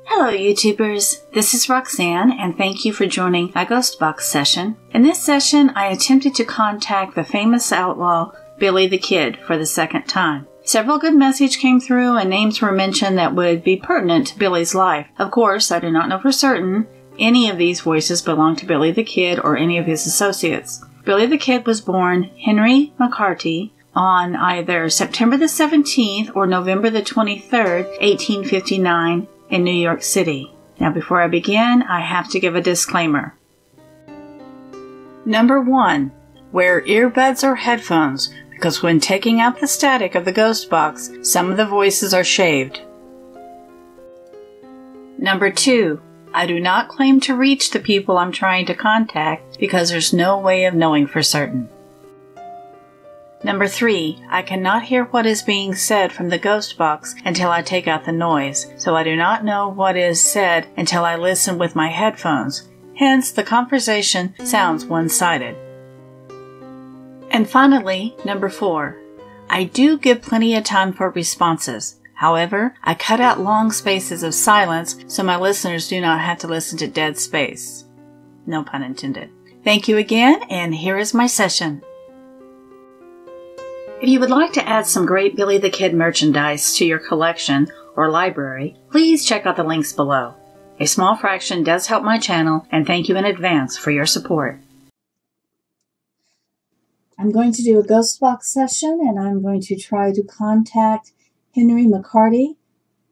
Hello YouTubers, this is Roxanne and thank you for joining my Ghost Box session. In this session I attempted to contact the famous outlaw Billy the Kid for the second time. Several good messages came through and names were mentioned that would be pertinent to Billy's life. Of course, I do not know for certain any of these voices belong to Billy the Kid or any of his associates. Billy the Kid was born Henry McCarty on either September the 17th or November the 23rd, 1859 in New York City. Now before I begin, I have to give a disclaimer. Number 1. Wear earbuds or headphones because when taking out the static of the ghost box, some of the voices are shaved. Number 2. I do not claim to reach the people I'm trying to contact because there's no way of knowing for certain. Number 3. I cannot hear what is being said from the ghost box until I take out the noise, so I do not know what is said until I listen with my headphones. Hence, the conversation sounds one-sided. And finally, number 4. I do give plenty of time for responses. However, I cut out long spaces of silence so my listeners do not have to listen to dead space. No pun intended. Thank you again, and here is my session. If you would like to add some great Billy the Kid merchandise to your collection or library, please check out the links below. A small fraction does help my channel, and thank you in advance for your support. I'm going to do a ghost box session, and I'm going to try to contact Henry McCarty,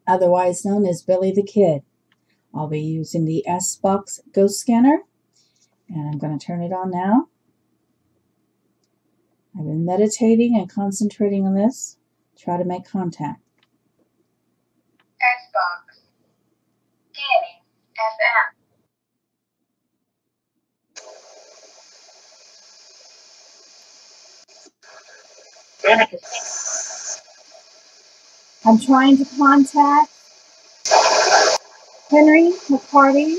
otherwise known as Billy the Kid. I'll be using the S-Box ghost scanner, and I'm going to turn it on now. I've been meditating and concentrating on this. Try to make contact. S-Box. Scanning. FM. I'm trying to contact Henry McCarty,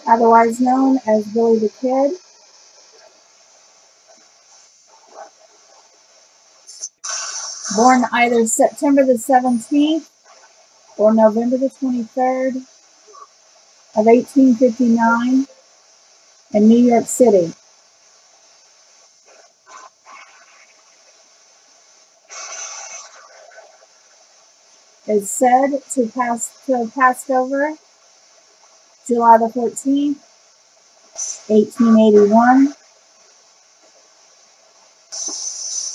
otherwise known as Billy the Kid. Born either September the 17th or November the 23rd of 1859 in New York City. Is said to have passed over July the 14th, 1881,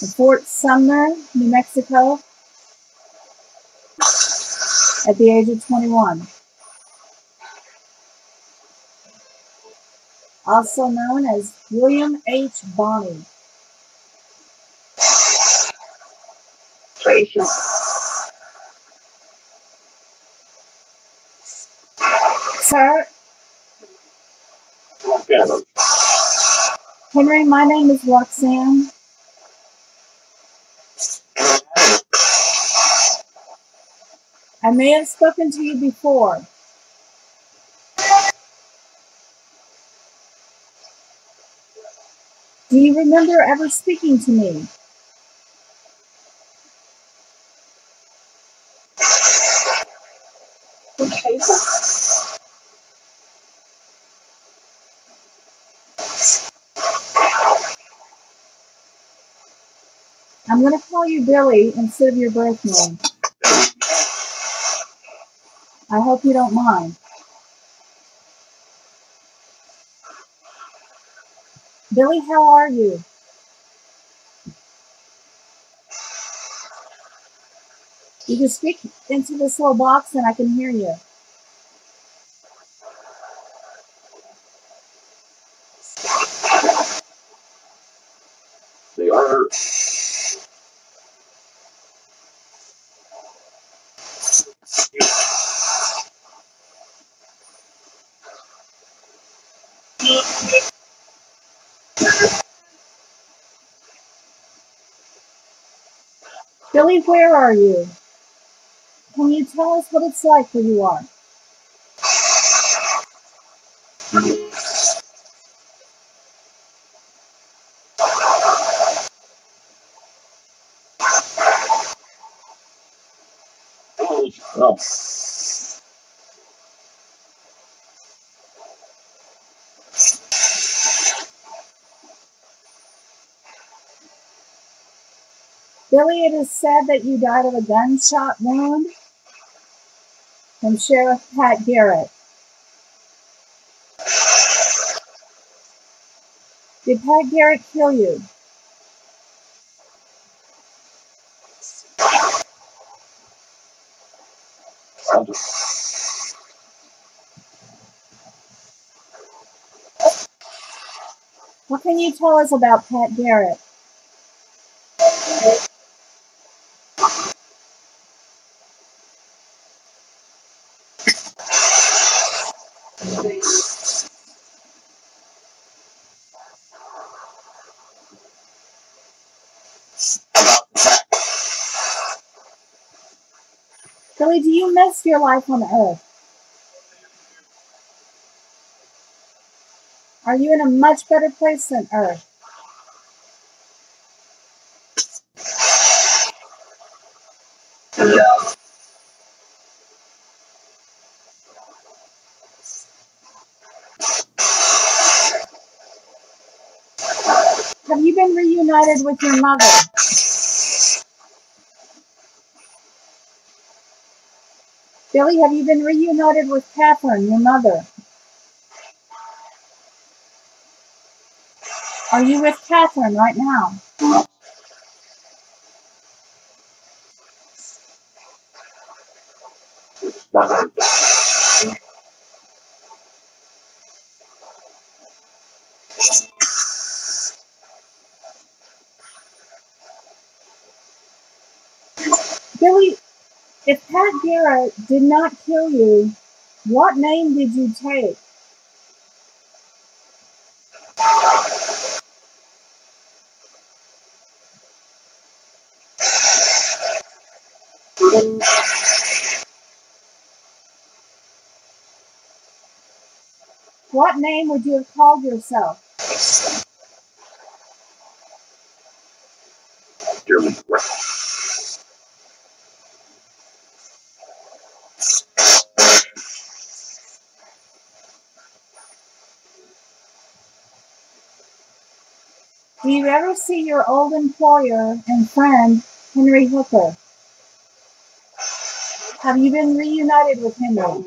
in Fort Sumner, New Mexico, at the age of 21. Also known as William H. Bonney. Sir, Henry, my name is Roxanne. I may have spoken to you before. Do you remember ever speaking to me? I'm going to call you Billy instead of your birth name. I hope you don't mind. Billy, how are you? You can speak into this little box and I can hear you. They are. Billy, where are you? Can you tell us what it's like where you are? Oh. Billy, it is said that you died of a gunshot wound from Sheriff Pat Garrett. Did Pat Garrett kill you? What can you tell us about Pat Garrett? Billy, do you miss your life on Earth? Are you in a much better place than Earth? Have you been reunited with your mother? Billy, have you been reunited with Catherine, your mother? Are you with Catherine right now? Billy, if Pat Garrett did not kill you, what name did you take? What name would you have called yourself? Do you ever see your old employer and friend, Henry Hooker? Have you been reunited with Henry?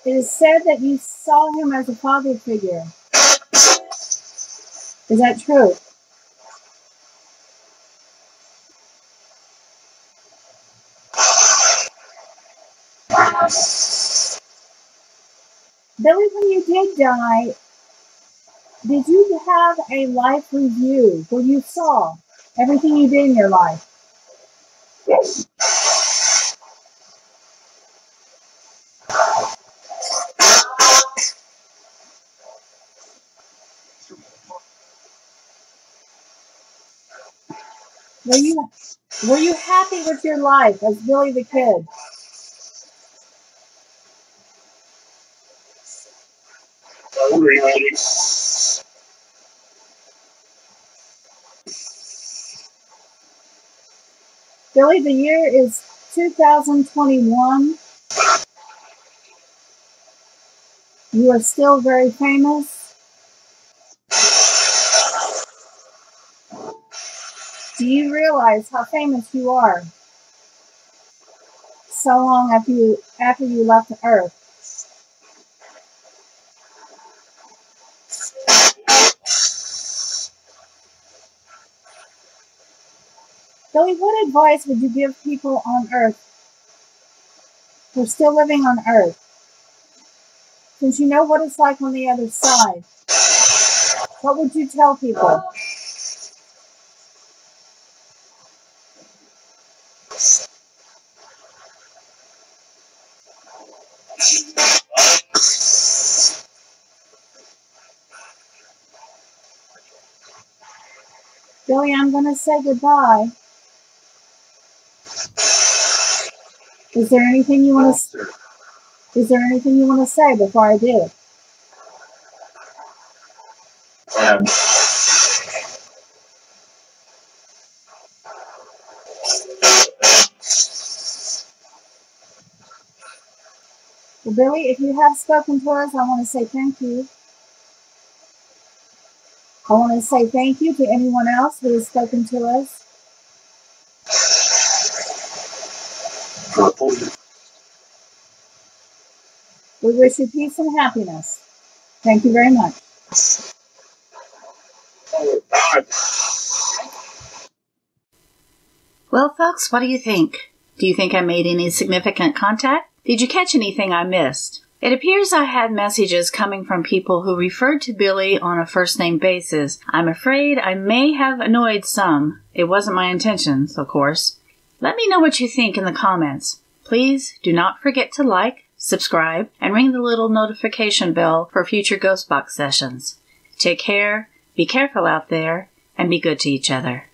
It is said that you saw him as a father figure. Is that true? Billy, when you did die, did you have a life review where you saw everything you did in your life? Were you happy with your life as Billy the Kid? Billy, the year is 2021. You are still very famous. Do you realize how famous you are so long after you left the Earth? Billy, what advice would you give people on Earth who are still living on Earth? Since you know what it's like on the other side, what would you tell people? Billy, I'm going to say goodbye. Is there anything you want to say before I do? Well, Billy, if you have spoken to us, I want to say thank you. I want to say thank you to anyone else who has spoken to us. We wish you peace and happiness. Thank you very much. Well, folks, what do you think? Do you think I made any significant contact? Did you catch anything I missed? It appears I had messages coming from people who referred to Billy on a first-name basis. I'm afraid I may have annoyed some. It wasn't my intentions, of course. Let me know what you think in the comments. Please do not forget to like, subscribe, and ring the little notification bell for future Ghost Box sessions. Take care, be careful out there, and be good to each other.